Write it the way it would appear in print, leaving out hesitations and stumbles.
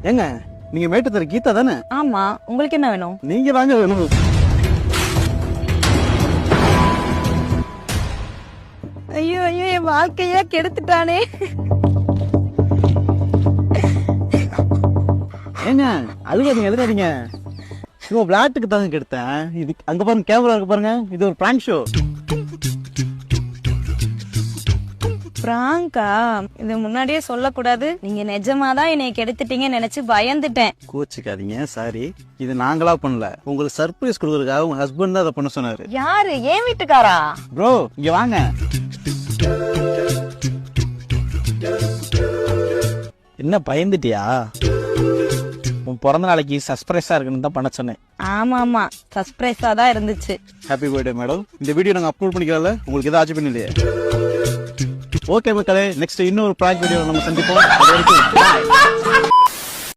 ஏங்க நீங்க மேட்டுத்தர கீதா தானே? ஆமா, உங்களுக்கு என்ன வேணும்? நீங்க தாங்க வேணும். ஐயோ ஐயோ, என் வாழ்க்கையா கெடுத்துட்டானே. ஏங்க அழுகாதீங்க எதிராதீங்க. இவன் விளையாட்டுக்கு தாங்க கெடுத்தேன். இது அங்க பாருங்க, கேமரா இருக்கு பாருங்க. இது ஒரு பிராங்க் ஷோ. பிராங்கா? இது முன்னாடியே சொல்லக்கூடாது. நீங்க நிஜமாதான் என்னைய கெடுத்துட்டீங்கன்னு நினைச்சு பயந்துட்டேன். கோச்சிக்காதீங்க, சாரி. இது நாங்களா பண்ணல. உங்களுக்கு சர்ப்ரைஸ் கொடுக்கறதுக்காக உங்க ஹஸ்பண்ட் தான் அதை பண்ண சொன்னாரு. யாரு? என் வீட்டுக்காரா? ப்ரோ இங்க வாங்க. என்ன பயந்துட்டியா? உன் பிறந்த நாளைக்கு சர்ப்ரைஸா இருக்குன்னு தான் பண்ண சொன்னேன். ஆமா ஆமா, சர்ப்ரைஸா தான் இருந்துச்சு. Happy birthday madam. இந்த வீடியோ நாங்க அப்லோட் பண்ணிக்கல, உங்களுக்கு ஏதாவது ஆச்சு பண்ணலையே? ஓகே மக்களே, நெக்ஸ்ட் இன்னொரு பிராங்க் வீடியோ நம்ம சந்திப்போம். அது வரைக்கும் bye.